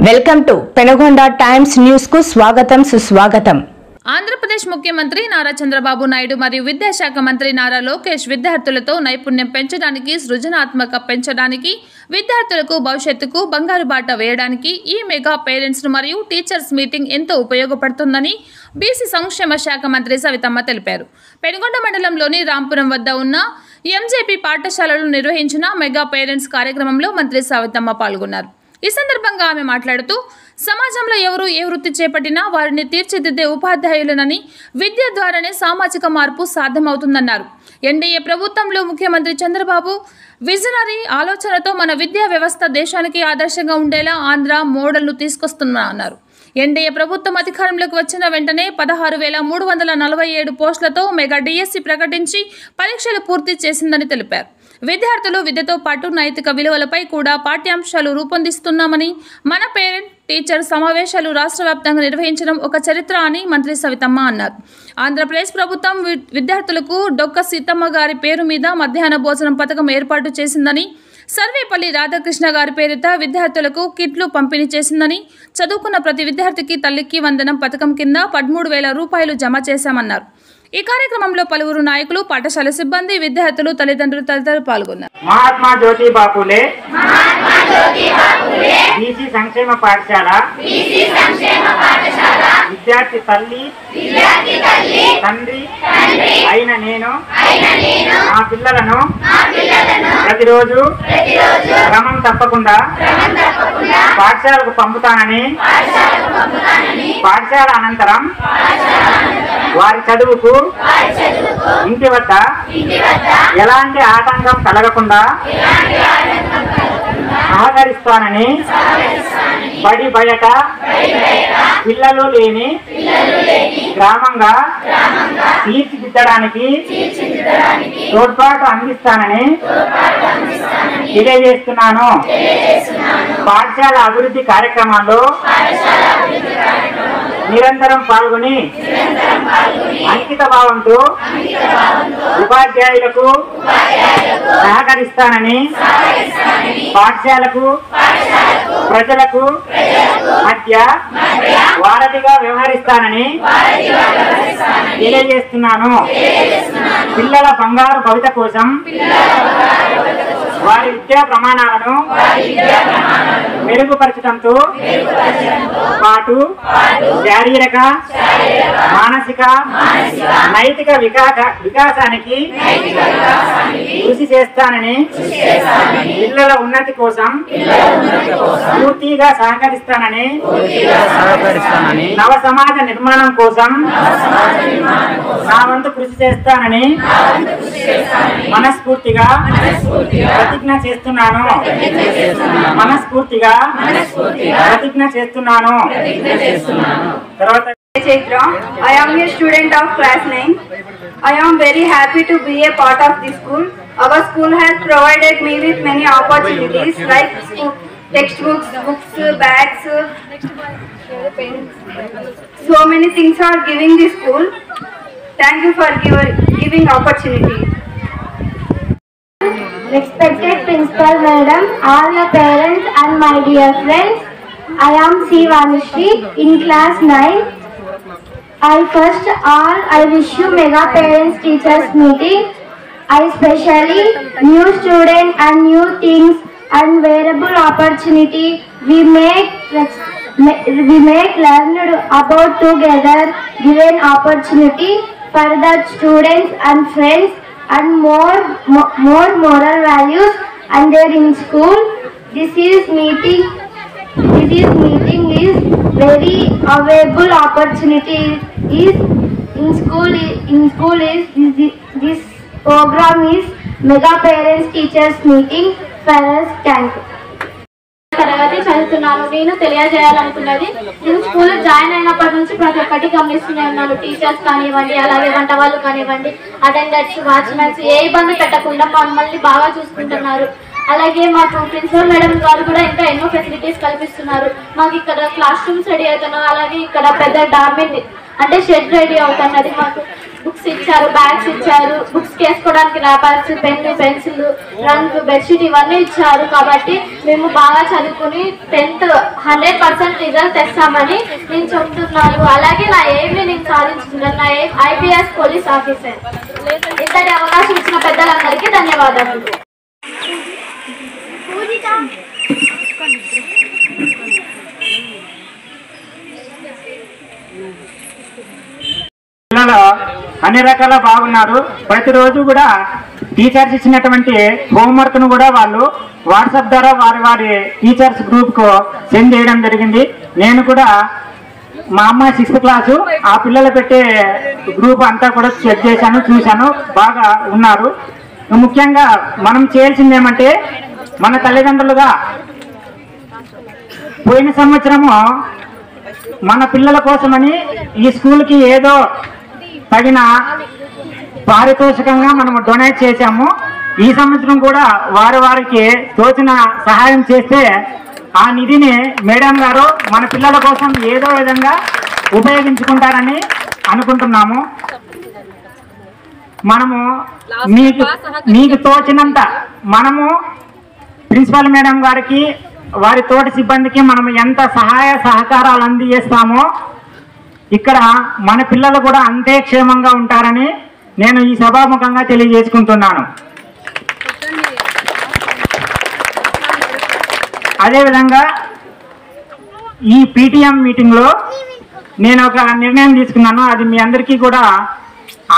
Welcome to Penugonda times news కు స్వాగతం సుస్వాగతం. ఆంధ్రప్రదేశ్ ముఖ్యమంత్రి నారా చంద్రబాబు నాయుడు మరియు విద్యాశాఖ మంత్రి నారా లోకేష్ విద్యార్థులతో నైపుణ్యం పెంచడానికి, సృజనాత్మక పెంచడానికి, విద్యార్థులకు భవిష్యత్తుకు బంగారు బాట వేయడానికి ఈ మెగా పేరెంట్స్ మరియు టీచర్స్ మీటింగ్ ఎంతో ఉపయోగపడుతుందని బీసీ సంక్షేమ శాఖ మంత్రి సవితమ్మ తెలిపారు. పెనుగొండ మండలంలోని రాంపురం వద్ద ఉన్న ఎంజేపీ పాఠశాలలో నిర్వహించిన మెగా పేరెంట్స్ కార్యక్రమంలో మంత్రి సవితమ్మ పాల్గొన్నారు. ఈ సందర్భంగా ఆమె మాట్లాడుతూ సమాజంలో ఎవరు ఏ వృత్తి చేపట్టినా వారిని తీర్చిదిద్దే ఉపాధ్యాయులనని, విద్య ద్వారానే సామాజిక మార్పు సాధ్యమవుతుందన్నారు. ఎన్డీఏ ప్రభుత్వంలో ముఖ్యమంత్రి చంద్రబాబు విజనరీ ఆలోచనతో మన విద్యా వ్యవస్థ దేశానికి ఆదర్శంగా ఉండేలా ఆంధ్ర మోడల్ను తీసుకొస్తున్నారు. ఎన్డీఏ ప్రభుత్వం అధికారంలోకి వచ్చిన వెంటనే 16,347 పోస్టులతో మెగా డిఎస్సి ప్రకటించి పరీక్షలు పూర్తి చేసిందని తెలిపారు. విద్యార్థులు విద్యతో పాటు నైతిక విలువలపై కూడా పాఠ్యాంశాలు రూపొందిస్తున్నామని, మన పేరెంట్ టీచర్ సమావేశాలు రాష్ట్ర వ్యాప్తంగా నిర్వహించడం ఒక చరిత్ర అని మంత్రి సవితమ్మ అన్నారు. ఆంధ్రప్రదేశ్ ప్రభుత్వం విద్యార్థులకు డొక్క సీతమ్మ గారి పేరు మీద మధ్యాహ్న భోజనం పథకం ఏర్పాటు చేసిందని, సర్వేపల్లి రాధాకృష్ణ గారి పేరిట విద్యార్థులకు కిట్లు పంపిణీ చేసిందని, చదువుకున్న ప్రతి విద్యార్థికి తల్లికి వందనం పథకం కింద 13,000 రూపాయలు జమ చేశామన్నారు. ఈ కార్యక్రమంలో పలువురు నాయకులు, పాఠశాల సిబ్బంది, విద్యార్థులు, తల్లిదండ్రులు తదితరులు పాల్గొన్నారు. మహాత్మా జ్యోతిబా ఫూలే బీసీ సంక్షేమ పాఠశాల విద్యార్థి తల్లి తండ్రి అయిన నేను మా పిల్లలను ప్రతిరోజు క్రమం తప్పకుండా పాఠశాలకు పంపుతానని, పాఠశాల అనంతరం వారి చదువుకు ఇంటి వద్ద ఎలాంటి ఆటంకం కలగకుండా సహకరిస్తానని, బడి బయట పిల్లలు లేని గ్రామంగా తీర్చిదిద్దడానికి తోడ్పాటు అందిస్తానని తెలియజేస్తున్నాను. పాఠశాల అభివృద్ధి కార్యక్రమాల్లో నిరంతరం పాల్గొని అంకిత భావంతో ఉపాధ్యాయులకు సహకరిస్తానని, పాఠశాలకు ప్రజలకు మధ్య వారధిగా వ్యవహరిస్తానని తెలియజేస్తున్నాను. పిల్లల బంగారు భవిత కోసం వారి విద్యా ప్రమాణాలను మెరుగుపరచడంతో పాటు శారీరక, మానసిక, నైతిక వికాసానికి కృషి చేస్తానని, పిల్లల ఉన్నతి కోసం పూర్తిగా సహకరిస్తానని, నవ సమాజ నిర్మాణం కోసం నా వంతు కృషి చేస్తానని మనస్ఫూర్తిగా ప్రతిజ్ఞ చేస్తున్నాను. మనస్ఫూర్తిగా ప్రతిజ్ఞ చేస్తున్నాను. తర్వాత I am a student of class 9. I am very happy to be a part of this school. Our school has provided me with many opportunities like textbooks, books, bags. So many things are giving the school. Thank you for giving opportunity. Respected Principal Madam, all the parents and my dear friends, I am C. Vanishri in class 9. I wish you Mega Parents Teachers Meeting. I especially new student and new things and variable opportunity we make learned about together given opportunity for the students and friends and more moral values and there in school. This meeting is very available opportunity is in school is this program is Mega Parents Teachers Meeting for us. Thank you. తరగతి చదువుతున్నాను. నేను తెలియజేయాలనుకున్నది, నేను school join అయినప్పటి నుంచి ప్రతి ఒక్కటి గమనిస్తూనే ఉన్నాను. టీచర్స్ కానివ్వండి, అలాగే వంట వాళ్ళు కానివ్వండి, అటెండర్స్, వాచ్మెన్స్ ఏ ఇబ్బంది పెట్టకుండా మమ్మల్ని బాగా చూసుకుంటున్నారు. అలాగే మాకు ప్రిన్సిపల్ మేడం గారు కూడా ఇంకా ఎన్నో ఫెసిలిటీస్ కల్పిస్తున్నారు. మాకు ఇక్కడ క్లాస్ రూమ్స్ రెడీ అవుతున్నాం. అలాగే ఇక్కడ పెద్ద డార్మెంట్ అంటే షెడ్ రెడీ అవుతున్నది. మాకు బుక్స్ ఇచ్చారు, బ్యాగ్స్ ఇచ్చారు, బుక్స్ వేసుకోవడానికి ర్యాపర్స్, పెన్ను, పెన్సిల్, రంగు, బెడ్షీట్ ఇవన్నీ ఇచ్చారు. కాబట్టి మేము బాగా చదువుకుని 10th 100% రిజల్ట్ తెస్తామని నేను చెప్తున్నాను. అలాగే నా ఎయిమ్ని నేను సాధించుకున్నాను. నా ఎయిమ్ IPS పోలీస్ ఆఫీసర్. ఇంతటి అవకాశం ఇచ్చిన పెద్దలందరికీ ధన్యవాదాలు. పిల్లలు అన్ని రకాల బాగున్నారు. ప్రతిరోజు కూడా టీచర్స్ ఇచ్చినటువంటి హోంవర్క్ను కూడా వాళ్ళు వాట్సాప్ ద్వారా వారి టీచర్స్ గ్రూప్కు సెండ్ చేయడం జరిగింది. నేను కూడా మా అమ్మాయి 6th క్లాసు ఆ పిల్లలు పెట్టే గ్రూప్ అంతా కూడా చెక్ చేశాను, చూశాను, బాగా ఉన్నారు. ముఖ్యంగా మనం చేయాల్సింది ఏమంటే మన తల్లిదండ్రులుగా పోయిన సంవత్సరము మన పిల్లల కోసమని ఈ స్కూల్కి ఏదో తగిన పారితోషికంగా మనం డొనేట్ చేశాము. ఈ సంవత్సరం కూడా వారికి తోచిన సహాయం చేస్తే ఆ నిధిని మేడం గారు మన పిల్లల కోసం ఏదో విధంగా ఉపయోగించుకుంటారని అనుకుంటున్నాము. మనము మీకు తోచినంత మనము ప్రిన్సిపల్ మేడం గారికి వారి తోటి సిబ్బందికి మనం ఎంత సహాయ సహకారాలు అందజేస్తామో ఇక్కడ మన పిల్లలు కూడా అంతే క్షేమంగా ఉంటారని నేను ఈ సభాముఖంగా తెలియజేసుకుంటున్నాను. అదేవిధంగా ఈ PTM మీటింగ్లో నేను ఒక నిర్ణయం తీసుకున్నాను. అది మీ అందరికీ కూడా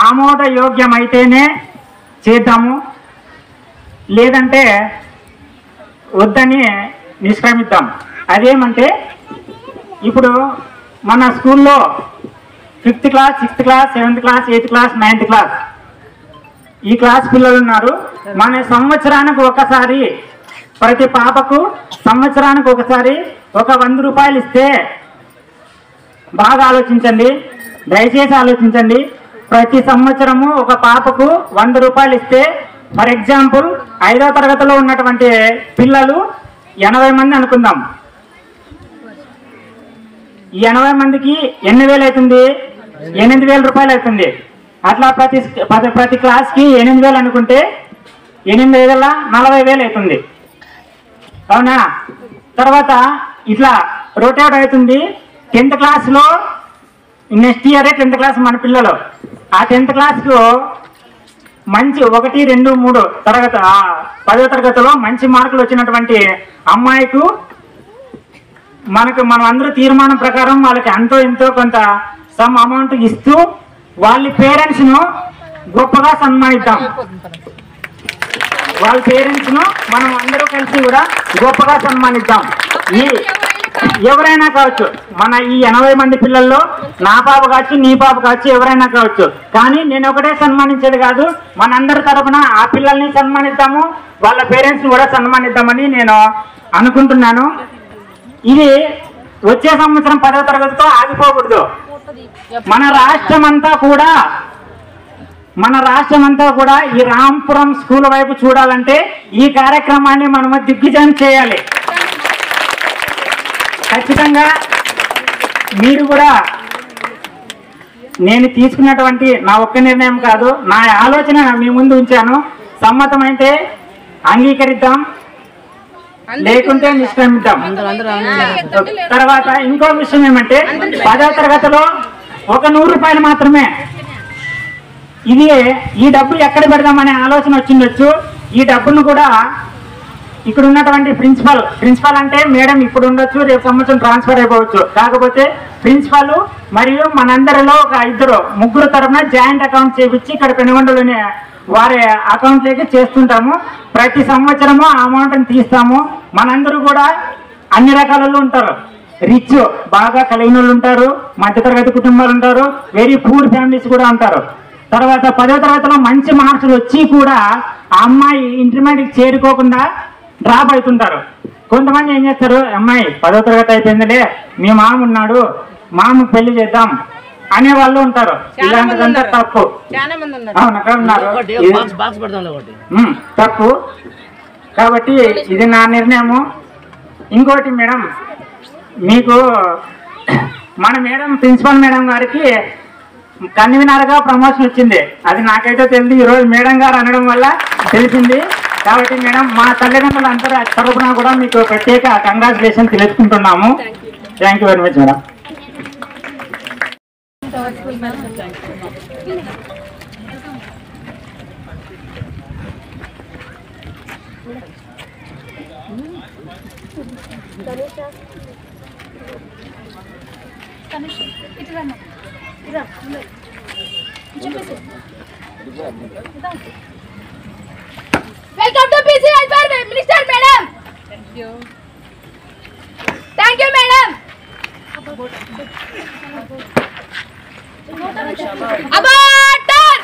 ఆమోదయోగ్యమైతేనే చేద్దాము, లేదంటే వద్దని నిష్క్రమిద్దాం. అదేమంటే ఇప్పుడు మన స్కూల్లో 5th class, 6th class, 7th class, 8th class, 9th class ఈ క్లాస్ పిల్లలు ఉన్నారు. మన సంవత్సరానికి ఒకసారి ప్రతి పాపకు సంవత్సరానికి ఒకసారి ఒక 100 రూపాయలు ఇస్తే, బాగా ఆలోచించండి, దయచేసి ఆలోచించండి. ప్రతి సంవత్సరము ఒక పాపకు 100 రూపాయలు ఇస్తే, ఫర్ ఎగ్జాంపుల్ 5వ తరగతిలో ఉన్నటువంటి పిల్లలు 80 మంది అనుకుందాం. ఈ 80 మందికి ఎన్ని వేలు అవుతుంది? 8,000 రూపాయలు అవుతుంది. అట్లా ప్రతి క్లాస్కి 8,000 అనుకుంటే 8,40,000 అవుతుంది. అవునా? తర్వాత ఇట్లా రొటేట్ అవుతుంది. 10th క్లాస్లో నెక్స్ట్ ఇయరే 10th క్లాస్ మన పిల్లలు. ఆ 10th క్లాస్కు మంచి 1, 2, 3 తరగతి 10వ తరగతిలో మంచి మార్కులు వచ్చినటువంటి అమ్మాయికు మనం అందరూ తీర్మానం ప్రకారం వాళ్ళకి అంతో ఎంతో కొంత సమ్ అమౌంట్ ఇస్తూ వాళ్ళ పేరెంట్స్ను గొప్పగా సన్మానిద్దాం. వాళ్ళ పేరెంట్స్ను మనం అందరూ కలిసి కూడా గొప్పగా సన్మానిద్దాం. ఎవరైనా కావచ్చు, మన ఈ 80 మంది పిల్లల్లో నా పాప కావచ్చు, నీ పాప కావచ్చు, ఎవరైనా కావచ్చు. కానీ నేను ఒకటే సన్మానించేది కాదు, మనందరి తరఫున ఆ పిల్లల్ని సన్మానిద్దాము, వాళ్ళ పేరెంట్స్ని కూడా సన్మానిద్దామని నేను అనుకుంటున్నాను. ఇది వచ్చే సంవత్సరం 10వ తరగతితో ఆగిపోకూడదు. మన రాష్ట్రం అంతా కూడా ఈ రాంపురం స్కూల్ వైపు చూడాలంటే ఈ కార్యక్రమాన్ని మనము దిగ్విజయం చేయాలి. ఖచ్చితంగా మీరు కూడా నేను తీసుకున్నటువంటి నా ఒక్క నిర్ణయం కాదు, నా ఆలోచన మీ ముందు ఉంచాను. సమ్మతమైతే అంగీకరిద్దాం, లేకుంటే నిష్క్రమిద్దాం. తర్వాత ఇంకో విషయం ఏమంటే 10వ తరగతిలో ఒక 100 రూపాయలు మాత్రమే. ఈ డబ్బు ఎక్కడ పెడదామనే ఆలోచన వచ్చిండొచ్చు. ఈ డబ్బును కూడా ఇక్కడ ఉన్నటువంటి ప్రిన్సిపల్ అంటే మేడం ఇప్పుడు ఉండొచ్చు, రేపు సంవత్సరం ట్రాన్స్ఫర్ అయిపోవచ్చు. కాకపోతే ప్రిన్సిపల్ మరియు మనందరిలో ఒక 2-3 తరఫున జాయింట్ అకౌంట్ చేపించి ఇక్కడ పెనుగొండలోనే వారి అకౌంట్లోకి చేస్తుంటాము. ప్రతి సంవత్సరము ఆ అమౌంట్ని తీస్తాము. మనందరూ కూడా అన్ని రకాలలో ఉంటారు. రిచ్ బాగా కలిగిన వాళ్ళు ఉంటారు, మధ్యతరగతి కుటుంబాలు ఉంటారు, వెరీ పూర్ ఫ్యామిలీస్ కూడా ఉంటారు. తర్వాత 10వ తరగతిలో మంచి మార్కులు వచ్చి కూడా ఆ అమ్మాయి ఇంటర్మీడియట్కి చేరుకోకుండా డ్రాప్ అవుతుంటారు. కొంతమంది ఏం చేస్తారు, అమ్మాయి 10వ తరగతి అయిపోయిందిలే, మీ మామ ఉన్నాడు, మామకు పెళ్లి చేద్దాం అనే వాళ్ళు ఉంటారు. ఇలాంటిదంతా తప్పు. అవును, అక్కడ ఉన్నారు, తప్పు. కాబట్టి ఇది నా నిర్ణయము. ఇంకోటి మేడం, మీకు మన మేడం ప్రిన్సిపల్ మేడం గారికి కన్వీనర్గా ప్రమోషన్ వచ్చింది. అది నాకైతే తెలియదు, ఈరోజు మేడం గారు అనడం వల్ల తెలిసింది. కాబట్టి మేడం మా తల్లిదండ్రులు అందరూ తరపున కూడా మీకు ప్రత్యేక కంగ్రాచులేషన్ తెలుసుకుంటున్నాము. Thank you very much madam. Welcome to PC Welfare Minister Madam. Thank you. Thank you Madam. About turn.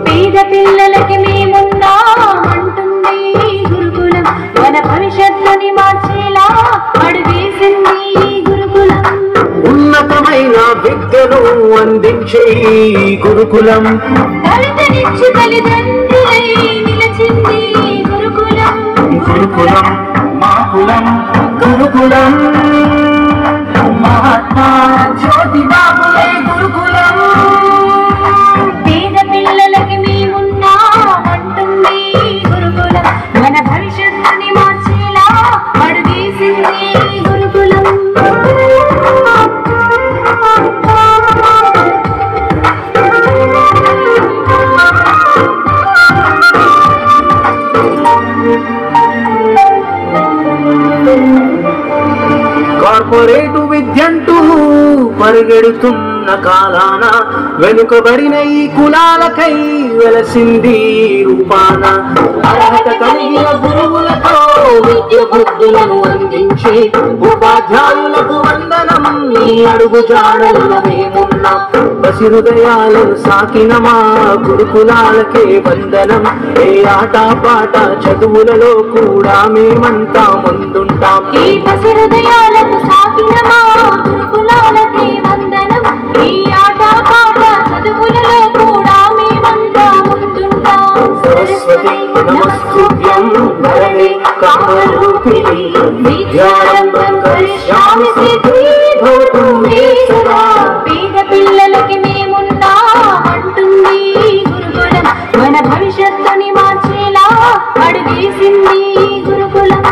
పేద పిల్లలకి మేమున్నా అంటుంది గురుకులం, మన భవిష్యత్తుని మార్చేలా అడుగేసింది గురుకులం. ఉన్నతమైన విద్యను అందించే గురుకులం, దళితనిచ్చు తల్లిదండ్రులై నిలిచింది గురుకులం. గురుకులం మా కులం గురుకులం, మహాత్మా జ్యోతిబాబులే గురుకులం. పేద పిల్లలకి మేమున్నా అంటుంది గురుకులం, మన భవిష్యత్తుని మార్చేలా అడుగేసింది గురుకులం. కార్పొరేటు విద్యంటూ పరిగెడుతున్న కాలాన వెనుకబడిన ఈ కులాలకై వెలసింది రూపాన. అర్హత కలిగిన గురువులతో విద్య బుద్ధులను అందించే ఉపాధ్యాయులకు వందనం. నీ అడుగు జాడల్లో మేమున్నాం, పసి హృదయాలను సాకిన మా గురుకులాలకే వందనం. ఏ ఆట పాట చదువులలో కూడా మేమంతా ముందుంటాం. ఈ పసి హృదయాలకు సాకిన మా గురుకులాలకే వందనం. ఈ ఆట పాట చదువులలో కూడా మేమంతా ముందుంటాం. సరస్వతి నమస్తుభ్యం వరదే కామరూపిణి, విద్యారంభం కరిష్యామి సిద్ధి భవతు మే సదా. పేద పిల్లలకి మేమున్నా అంటుంది గురుకులం, మన భవిష్యత్తుని మార్చేలా అడుగేసింది గురుకులం.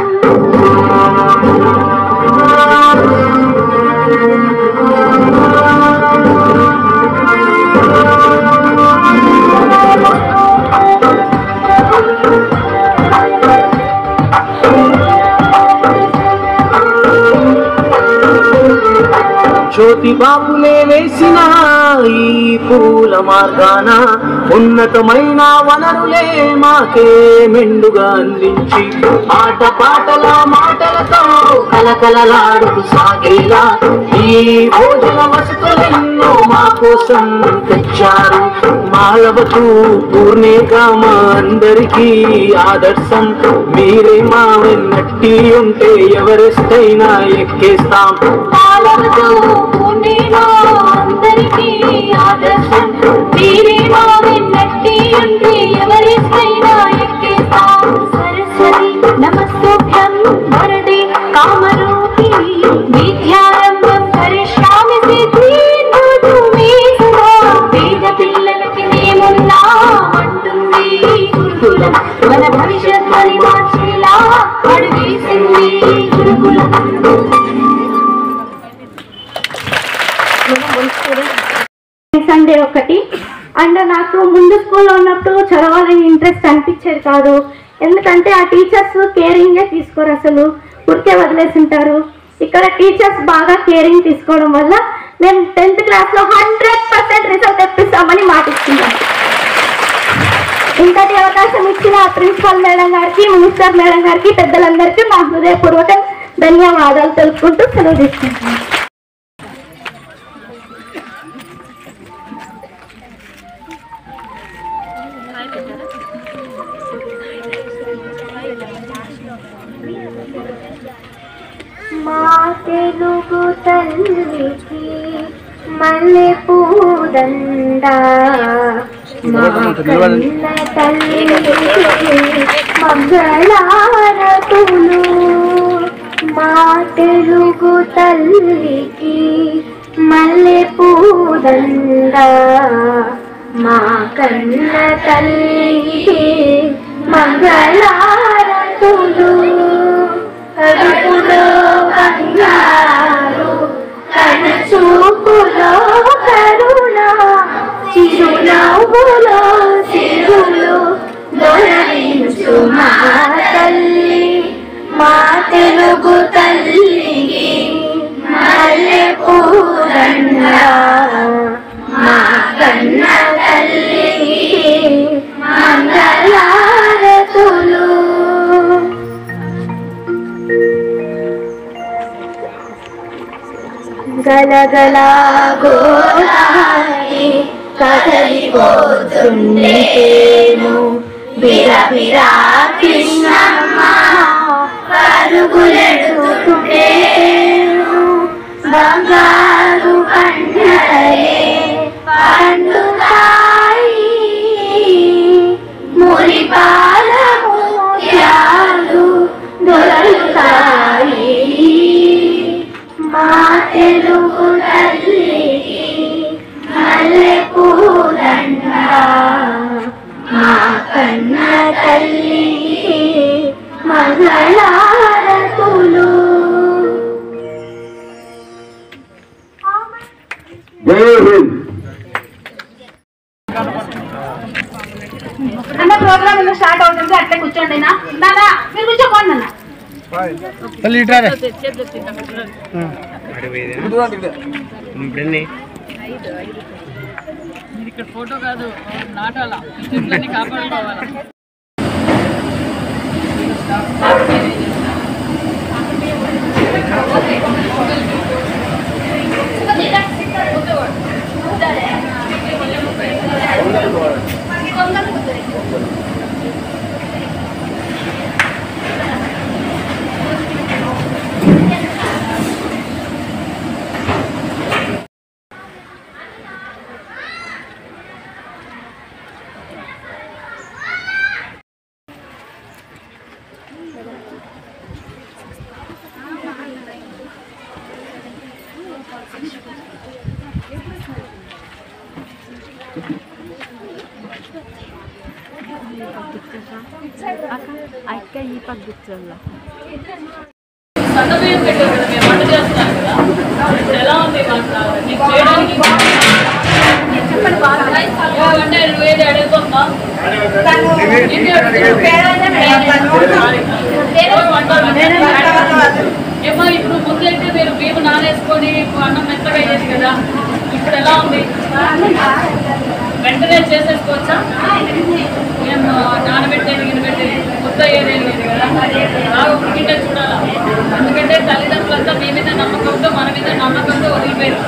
జ్యోతిబాబులే వేసిన ఈ పూల మార్గాన ఉన్నతమైన వనరులే మాకే మెండుగా అందించి ఆట పాటల మాటలతో కలకలలాడుతూ సాగేలా ఈ భోజన వసతులెన్నో మా కోసం తెచ్చారు. మాలవతూ పూర్ణేగా మా అందరికీ ఆదర్శం. మీరే మా వెన్నట్టి ఉంటే ఎవరెస్తైనా ఎక్కేస్తాం. పాలవతో పూర్ణిమా అందరికీ ఆదర్శం. మీరే మా వెన్నట్టి ఉంటే ఎవరికైనా ఎక్కేస్తాం. సరస్వతి నమస్తుభ్యం వరదే కామరూపిణి, విద్యారంభం కరిష్యామి సిద్ధి భవతు మే సదా. డే ఒకటి. అండ్ నాకు ముందు స్కూల్లో ఉన్నప్పుడు చదవాలని ఇంట్రెస్ట్ అనిపించేది కాదు. ఎందుకంటే ఆ టీచర్స్ కేరింగే తీసుకోరు, అసలు ఊరికే వదిలేసింటారు. ఇక్కడ టీచర్స్ బాగా కేరింగ్ తీసుకోవడం వల్ల మేము 10th క్లాస్లో 100% రిజల్ట్ తెప్పిస్తామని మాటిస్తున్నాం. ఇంతటి అవకాశం ఇచ్చిన ప్రిన్సిపల్ మేడం గారికి, మినిస్టర్ మేడం గారికి, పెద్దలందరికీ మా హృదయపూర్వక ధన్యవాదాలు తెలుపుకుంటూ సెలవు తీసుకుంటున్నాను. మా తెలుగు తల్లికి మల్లె పూదండ, మా కన్న తల్లికి మంగళారతులు. మా తెలుగు తల్లికి మల్లె పూదండ, మా కన్న తల్లికి మంగళారతులు. కడుపులో బంగారు, కనుచూపులో కరుణ, చిరునవ్వులో సిరులు దొరలించు మా తల్లి. మా తెలుగు తల్లికి మల్లె పూదండ, మా కన్న తల్లికి మంగళారతులు. గలగల గోదావరి కదలిపోతుండేను, బిరబిరా కృష్ణమ్మ పరుగులెడుతుండేను. బంగారు పంటలే పండుతాయి, మురిపాల ముత్యాలు దొరుకుతాయి. మా తెలుగు తల్లికి మల్లె పూదండ, మా కన్న తల్లికి మంగళారతులు. అన్న ప్రోగ్రామ్ ఇంకా స్టార్ట్ అవుతుంది, అట్లా కూర్చోండి. నాన్న మీరు కూర్చోకోండి అన్న. ఇక్కడ ఫోటో కాదు, నాటాల చెట్లన్నీ కాపాడుకోవాలి. అక్క ఈ పక్క కూర్చోాల సన్నబియ్యం పెట్టారు కదా, మేము వంట చేస్తున్నాం కదా, ఎలా ఉంది నీకు చేయడానికి? అంటే నువ్వేది అడుగుతుందా? ఏమో ఇప్పుడు ముందైతే మీరు బియ్యం నానేసుకొని అన్నం మెత్తగా అయ్యేది కదా, ఇప్పుడు ఎలా ఉంది? వెంటనే చేసేసుకోవచ్చా? మేము నానబెట్టేది గినబెట్టేది ముద్ద ఏదేది లేదు కదా, బాగా ఉడికింటే చూడాలా. ఎందుకంటే తల్లిదండ్రులంతా మీ మీద నమ్మకంతో మన మీద నమ్మకంతో వదిలిపోయారు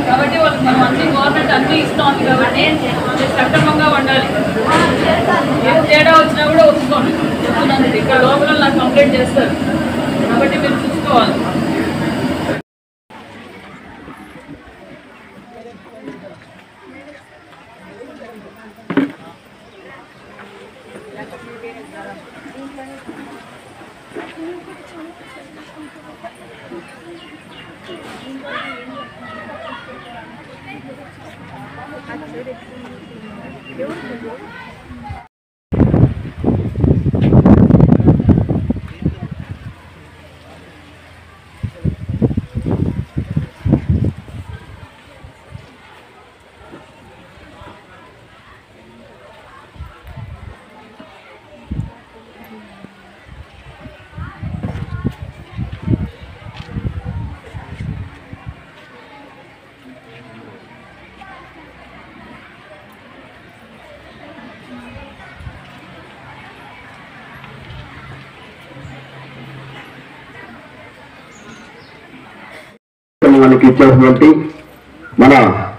కాబట్టి వాళ్ళకి మనం అన్ని గవర్నమెంట్ అన్నీ ఇస్తుంది కాబట్టి సక్రమంగా ఉండాలి. ఏం తేడా వచ్చినా కూడా ఒప్పుకోండి, చెప్తున్నాను. ఇక్కడ లోపల నాకు కంప్లైంట్ చేస్తారు కాబట్టి మీరు చూసుకోవాలి. కార్యక్రమానికి ఇచ్చేసినటువంటి మన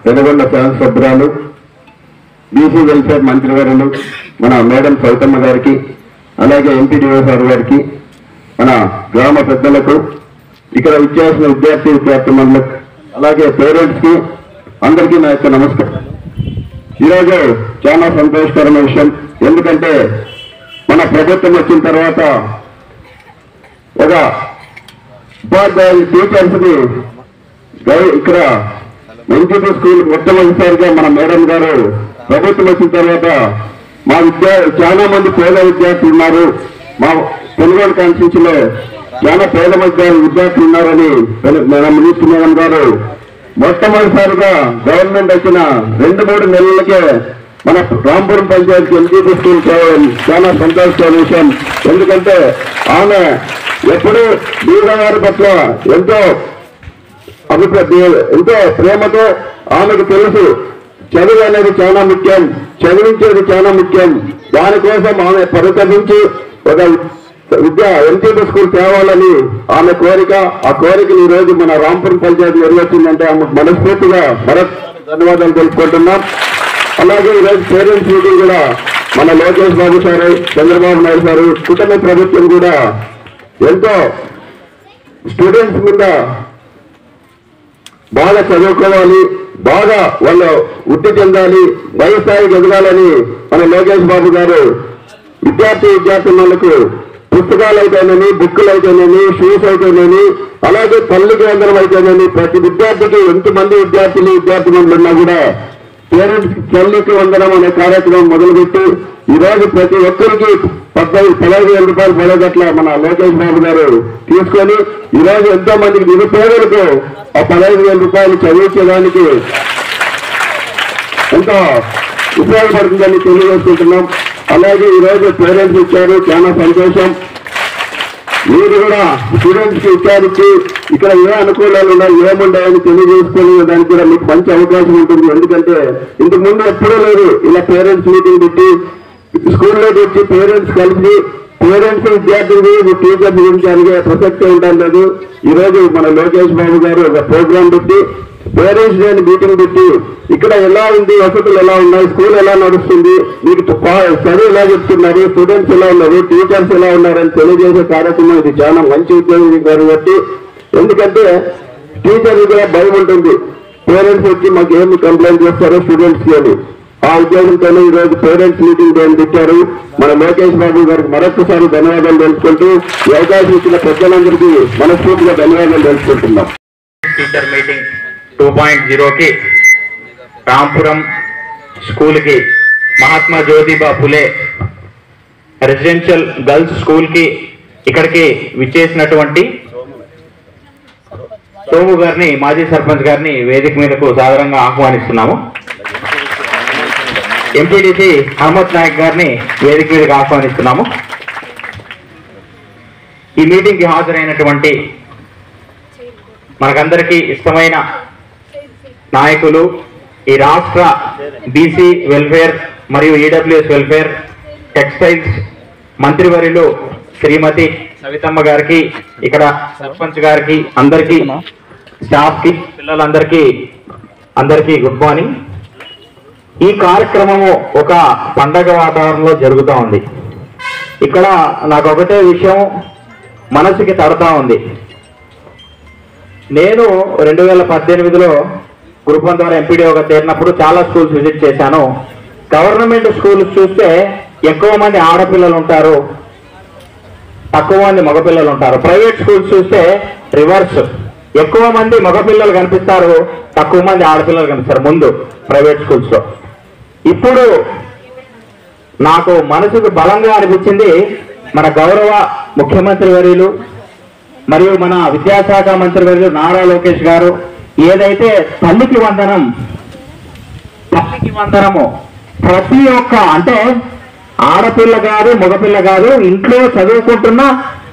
వెలుగొండ శాసనసభ్యురాలు బీసీ వెల్ఫేర్ మంత్రివర్యులు మన మేడం సౌతమ్మ గారికి, అలాగే ఎంపీడీఓ సార్ గారికి, మన గ్రామ పెద్దలకు, ఇక్కడ ఇచ్చేసిన విద్యార్థులకు, అలాగే పేరెంట్స్ కి అందరికీ నా యొక్క నమస్కారం. ఈరోజు చాలా సంతోషకరమైన విషయం. ఎందుకంటే మన ప్రభుత్వం వచ్చిన తర్వాత ఒక ఉపాధ్యాయులు టీచర్స్ ని ఇక్కడ ఎన్టీపీ స్కూల్ మొట్టమొదటిసారిగా మన మేడం గారు ప్రభుత్వం వచ్చిన తర్వాత మా చాలా మంది పేద విద్యార్థులు ఉన్నారు, మా కొనుగోలు కాన్స్టిట్యూన్సీలో చాలా పేద విద్యార్థులు ఉన్నారని మన మినిస్టర్ మేడం గారు మొట్టమొదటిసారిగా గవర్నమెంట్ వచ్చిన 2-3 నెలలకే మన రాంపురం పంచాయతీ ఎన్టీపీ స్కూల్ చాలా సంతోషకరమైన విషయం. ఎందుకంటే ఆమె ఎప్పుడూ బీదవారి పట్ల ఎంతో ప్రేమతో, ఆమెకు తెలుసు చదువు అనేది చాలా ముఖ్యం, చదివించేది చాలా ముఖ్యం. దానికోసం ఆమె పరితపించి ఒక ఎన్టీపీ స్కూల్ తేవాలని ఆమె కోరిక. ఆ కోరికను ఈ రోజు మన రాంపురం పంచాయతీ నెరవేర్చిందంటే ఆమెకు మనస్ఫూర్తిగా ధన్యవాదాలు తెలుపుకుంటున్నాం. అలాగే ఈరోజు పేరెంట్స్ మీటింగ్ కూడా మన లోకేష్ బాబు సారు, చంద్రబాబు నాయుడు సారు, కుటుంబ ప్రభుత్వం కూడా ఎంతో స్టూడెంట్స్ మీద బాగా చదువుకోవాలి, బాగా వాళ్ళు వృద్ధి చెందాలి, పై స్థాయికి ఎదగాలని మన లోకేష్ బాబు గారు విద్యార్థులకు పుస్తకాలు అయితేనేమి, బుక్కులు అయితేనేమి, షూస్ అయితేనేమి, అలాగే తల్లికి వందనం అయితేనేమి, ప్రతి విద్యార్థికి ఎంతమంది విద్యార్థులు ఉన్నా కూడా పేరెంట్స్ తల్లికి వందనం అనే కార్యక్రమం మొదలుపెట్టి ఈ రోజు ప్రతి ఒక్కరికి 15,000 రూపాయలు పడేటట్ల మన లోకేష్ బాబు గారు తీసుకొని ఈ రోజు ఎంతో మందికి నిరుపేదలకు ఆ 15,000 రూపాయలు చదివించడానికి ఎంతో ఉపయోగపడుతుందని తెలియజేసుకుంటున్నాం. అలాగే ఈ రోజు పేరెంట్స్ ఇచ్చారు, చాలా సంతోషం. మీరు కూడా స్టూడెంట్స్ కి విచారించి ఇక్కడ ఏ అనుకూలాలు ఉన్నాయి, ఏముంటాయని తెలియజేసుకుని దానికి కూడా మీకు మంచి అవకాశం ఉంటుంది. ఎందుకంటే ఇంతకు ముందు ఎప్పుడూ లేదు ఇలా పేరెంట్స్ మీటింగ్ పెట్టి స్కూల్లోకి వచ్చి పేరెంట్స్ కలిసి పేరెంట్స్ విద్యార్థులు టీచర్స్ గురించి అడిగే ప్రసక్తి ఉండడం లేదు. ఈ రోజు మన లోకేష్ బాబు గారు ఒక ప్రోగ్రాం పెట్టి పేరెంట్స్ డే మీటింగ్ పెట్టి ఇక్కడ ఎలా ఉంది, వసతులు ఎలా ఉన్నాయి, స్కూల్ ఎలా నడుస్తుంది, మీకు చదువు ఎలా చెప్తున్నారు, స్టూడెంట్స్ ఎలా ఉన్నారు, టీచర్స్ ఎలా ఉన్నారని తెలియజేసే కార్యక్రమం ఇది చాలా మంచి ఉద్యోగం కాబట్టి. ఎందుకంటే టీచర్ కూడా భయం ఉంటుంది, పేరెంట్స్ వచ్చి మాకు ఏమి కంప్లైంట్ చేస్తారో స్టూడెంట్స్ అని. ఆ ఉద్యోగంతోనే ఈ రోజు పేరెంట్స్ మీటింగ్ అని పెట్టారు. మన లోకేష్ బాబు గారికి మరొకసారి ధన్యవాదాలు తెలుసుకుంటూ ఈ అవకాశం ఇచ్చిన పెద్దలందరికీ మనస్ఫూర్తిగా ధన్యవాదాలు తెలుసుకుంటున్నాం. టీచర్ మీటింగ్ 2.0కి రాంపురం స్కూల్కి మహాత్మా జ్యోతిబా ఫులే రెసిడెన్షియల్ గర్ల్స్ స్కూల్కి ఇక్కడికి విచ్చేసినటువంటి సోము గారిని, మాజీ సర్పంచ్ గారిని వేదిక మీదకు సాదరంగా ఆహ్వానిస్తున్నాము. ఎంపీడీసీ అహ్మద్ నాయక్ గారిని వేదిక మీదకు ఆహ్వానిస్తున్నాము. ఈ మీటింగ్కి హాజరైనటువంటి మనకందరికీ ఇష్టమైన నాయకులు, ఈ రాష్ట్ర బీసీ వెల్ఫేర్ మరియు ఈడబ్ల్యూఎస్ వెల్ఫేర్ టెక్స్టైల్స్ మంత్రివర్యులు శ్రీమతి సవితమ్మ గారికి, ఇక్కడ సర్పంచ్ గారికి, అందరికీ స్టాఫ్ కి, పిల్లలందరికీ గుడ్ మార్నింగ్. ఈ కార్యక్రమము ఒక పండగ వాతావరణంలో జరుగుతూ ఉంది. ఇక్కడ నాకు ఒకటే విషయం మనసుకి తడతా ఉంది. నేను 2018లో గ్రూప్ 1 ద్వారా ఎంపీడీఓగా చేరినప్పుడు చాలా స్కూల్స్ విజిట్ చేశాను. గవర్నమెంట్ స్కూల్స్ చూస్తే ఎక్కువ మంది ఆడపిల్లలు ఉంటారు, తక్కువ మంది మగపిల్లలు ఉంటారు. ప్రైవేట్ స్కూల్స్ చూస్తే రివర్స్, ఎక్కువ మంది మగపిల్లలు కనిపిస్తారు, తక్కువ మంది ఆడపిల్లలు కనిపిస్తారు ముందు ప్రైవేట్ స్కూల్స్ లో. ఇప్పుడు నాకు మనసుకు బలంగా అనిపించింది మన గౌరవ ముఖ్యమంత్రి వర్యులు మరియు మన విద్యాశాఖ మంత్రి వర్యులు నారా లోకేష్ గారు ఏదైతే తల్లికి వందనము ప్రతి ఒక్క, అంటే ఆడపిల్ల కాదు మగపిల్ల కాదు, ఇంట్లో చదువుకుంటున్న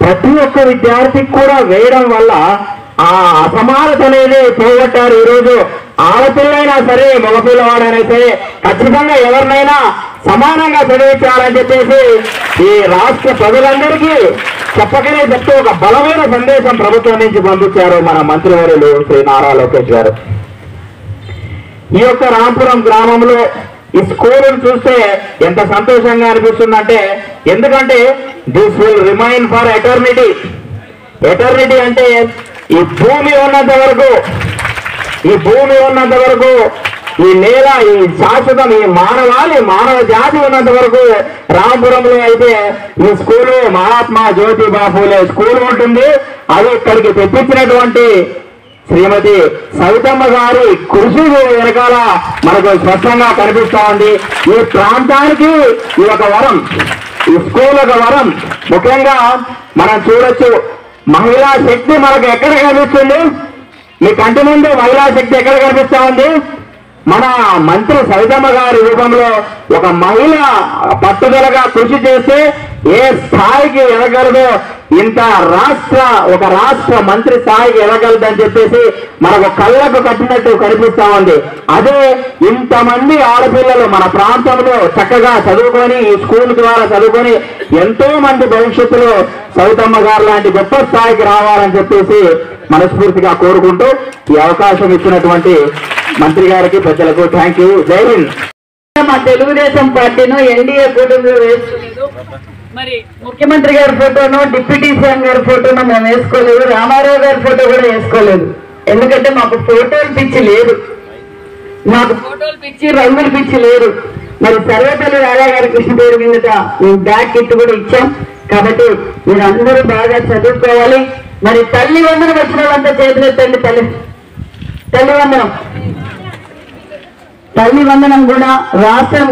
ప్రతి ఒక్క విద్యార్థికి కూడా వేయడం వల్ల ఆ అసమానత అనేది పోగొట్టారు. ఈరోజు ఆడపిల్లైనా సరే మగపిల్లవాడైనా సరే ఖచ్చితంగా ఎవరినైనా సమానంగా చదివించాలని చెప్పేసి ఈ రాష్ట్ర ప్రజలందరికీ చెప్పకనే చెప్తే ఒక బలమైన సందేశం ప్రభుత్వం నుంచి పంపించారు మన మంత్రివర్యులు శ్రీ నారా లోకేష్ గారు. ఈ యొక్క రాంపురం గ్రామంలో ఈ స్కూలును చూస్తే ఎంత సంతోషంగా అనిపిస్తుందంటే, ఎందుకంటే this will remain for eternity. Eternity అంటే ఈ భూమి ఉన్నంత వరకు, ఈ నేల, ఈ శాశ్వతం, ఈ మానవ జాతి ఉన్నంత వరకు రాంపురంలో అయితే ఈ స్కూలు మహాత్మా జ్యోతిబా ఫూలే స్కూల్ ఉంటుంది. అది ఇక్కడికి తెప్పించినటువంటి శ్రీమతి సవితమ్మ గారి కృషి వెనకాల మనకు స్పష్టంగా కనిపిస్తా ఉంది. ఈ ప్రాంతానికి ఇది ఒక వరం, ఈ స్కూల్ ఒక వరం. ముఖ్యంగా మనం చూడొచ్చు, మహిళా శక్తి మనకు ఎక్కడ కనిపిస్తుంది? మీ కంటి ముందు మహిళా శక్తి ఎక్కడ కనిపిస్తా ఉంది? మన మంత్రి సవితమ్మ గారి రూపంలో ఒక మహిళ పట్టుదలగా కృషి చేస్తే ఏ స్థాయికి ఎదగలదో, ఒక రాష్ట్ర మంత్రి స్థాయికి ఎదగలదని చెప్పేసి మనకు కళ్ళకు కట్టినట్టు కనిపిస్తా ఉంది. అదే ఇంతమంది ఆడపిల్లలు మన ప్రాంతంలో చక్కగా చదువుకొని, ఈ స్కూల్ ద్వారా చదువుకొని ఎంతో మంది భవిష్యత్తులో సవితమ్మ గారు లాంటి గొప్ప స్థాయికి రావాలని చెప్పేసి మనస్ఫూర్తిగా కోరుకుంటూ ఈ అవకాశం ఇచ్చినటువంటి మంత్రి గారికి, పెద్దలకు థ్యాంక్ యూ. జై హింద్. మా తెలుగుదేశం పార్టీను ఎన్డీఏ కూటమిలో వేసుకోలేదు. మరి ముఖ్యమంత్రి గారి ఫోటోను, డిప్యూటీ సీఎం గారి ఫోటోను మేము వేసుకోలేదు. రామారావు గారి ఫోటో కూడా వేసుకోలేదు. ఎందుకంటే మాకు ఫోటోలు పిచ్చి లేదు, రంగులు పిచ్చి లేదు. మరి సర్వేపల్లి రాజా గారి కృష్ణ పేరు కిందట మేము బ్యాగ్ కిట్ కూడా ఇచ్చాం. కాబట్టి మీరు అందరూ బాగా చదువుకోవాలి. మరి తల్లి వందనం వచ్చిన వాళ్ళంతా చేతులెత్తండి. తల్లి వందనం కూడా రాష్ట్రం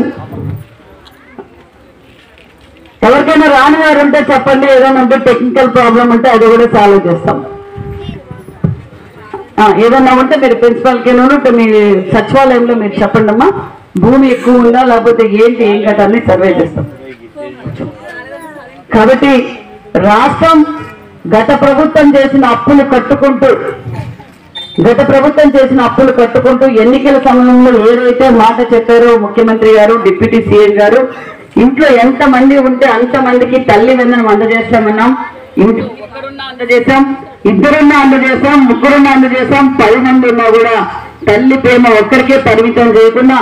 ఎవరికైనా రాని వారు ఉంటే చెప్పండి. ఏదైనా ఉంటే టెక్నికల్ ప్రాబ్లం ఉంటే అది కూడా సాల్వ్ చేస్తాం. ఏదన్నా ఉంటే మీరు ప్రిన్సిపాల్కి మీ సచివాలయంలో మీరు చెప్పండి అమ్మా, భూమి ఎక్కువ ఉందా లేకపోతే ఏంటి ఏం కట్ట అన్ని సర్వే చేస్తాం. కాబట్టి రాష్ట్రం గత ప్రభుత్వం చేసిన అప్పులు కట్టుకుంటూ ఎన్నికల సమయంలో ఏదైతే మాట చెప్పారో ముఖ్యమంత్రి గారు, డిప్యూటీ సీఎం గారు, ఇంట్లో ఎంతమంది ఉంటే అంతమందికి తల్లి వందనం అందజేస్తామన్నాం. ఒకరున్నా అందజేశాం, ఇద్దరున్నా అందజేశాం, ముగ్గురున్నా అందజేశాం, 10 మంది ఉన్నా కూడా తల్లి ప్రేమ ఒక్కరికే పరిమితం చేయకుండా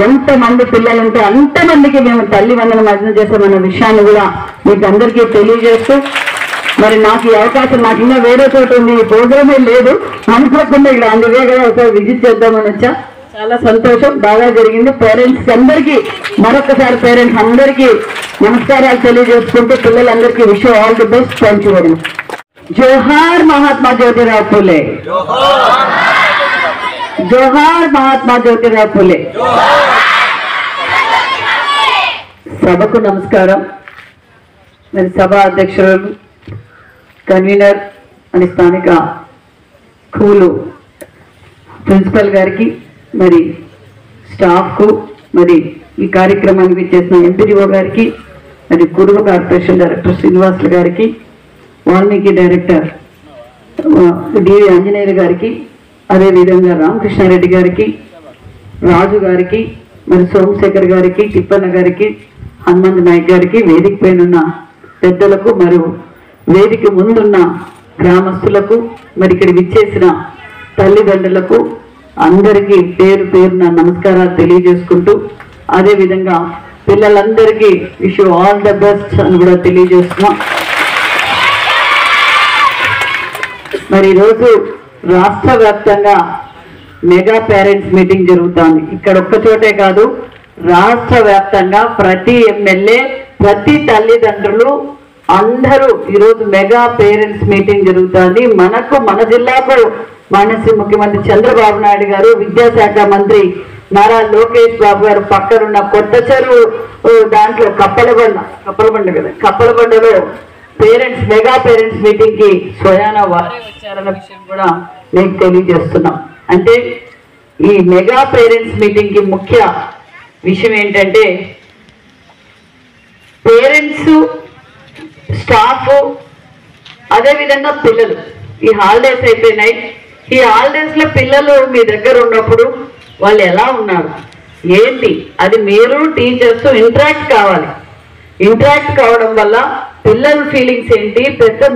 ఎంతమంది పిల్లలు ఉంటే అంతమందికి మేము తల్లి వందనం అందజేశామన్న విషయాన్ని కూడా మీకు అందరికీ తెలియజేస్తూ, మరి నాకు ఈ అవకాశం, నాకు ఇంకా వేరే చోట ఉంది, ఈ ప్రోగ్రామే లేదు అనుకోకుండా ఇక్కడ అందుకే కదా ఒకసారి విజిట్ చేద్దామని వచ్చా. చాలా సంతోషం, బాగా జరిగింది. పేరెంట్స్ అందరికీ మరొకసారి పేరెంట్స్ అందరికీ నమస్కారాలు తెలియజేసుకుంటూ పిల్లలందరికీ wish all the best. Thank you very much. జోహార్ మహాత్మా జ్యోతిరావు ఫూలే, జోహార్ మహాత్మా జ్యోతిరావు ఫూలే. సభకు నమస్కారం. మరి సభ అధ్యక్షులు, కన్వీనర్ అని స్థానిక స్కూలు ప్రిన్సిపల్ గారికి, మరి స్టాఫ్కు, మరి ఈ కార్యక్రమానికి చేసిన ఎంపీడీఓ గారికి, మరి కురువ కార్పొరేషన్ డైరెక్టర్ శ్రీనివాసులు గారికి, వాల్మీకి డైరెక్టర్ డివి ఆంజనేయులు గారికి, అదేవిధంగా రామకృష్ణారెడ్డి గారికి, రాజు గారికి, మరి సోమశేఖర్ గారికి, తిప్పన్న గారికి, హనుమంత్ నాయక్ గారికి, వేదిక పైన ఉన్న పెద్దలకు మరియు వేదిక ముందున్న గ్రామస్తులకు, మరి ఇక్కడ విచ్చేసిన తల్లిదండ్రులకు అందరికీ పేరు పేరున నమస్కారాలు తెలియజేసుకుంటూ, అదేవిధంగా పిల్లలందరికీ wish you all the best అని కూడా తెలియజేస్తున్నాం. మరి ఈరోజు రాష్ట్ర వ్యాప్తంగా మెగా పేరెంట్స్ మీటింగ్ జరుగుతోంది. ఇక్కడ ఒక్క చోటే కాదు, రాష్ట్ర వ్యాప్తంగా ప్రతి ఎమ్మెల్యే, ప్రతి తల్లిదండ్రులు అందరూ ఈరోజు మెగా పేరెంట్స్ మీటింగ్ జరుగుతోంది. మన జిల్లాకు మానసి ముఖ్యమంత్రి చంద్రబాబు నాయుడు గారు, విద్యాశాఖ మంత్రి నారా లోకేష్ బాబు గారు పక్కనున్న కొత్త చెరువు దాంట్లో కప్పలబండలో మెగా పేరెంట్స్ మీటింగ్ కి స్వయాన వారే వచ్చారన్న విషయం కూడా మీకు తెలియజేస్తున్నాం. అంటే ఈ మెగా పేరెంట్స్ మీటింగ్ కి ముఖ్య విషయం ఏంటంటే, పేరెంట్స్, స్టాఫ్, అదేవిధంగా పిల్లలు ఈ హాలిడేస్ అయిపోయినాయి. ఈ హాలిడేస్ లో పిల్లలు మీ దగ్గర ఉన్నప్పుడు వాళ్ళు ఎలా ఉన్నారు ఏంటి, అది మీరు టీచర్స్ ఇంటరాక్ట్ కావాలి. ఇంటరాక్ట్ కావడం వల్ల పిల్లల ఫీలింగ్స్ ఏంటి,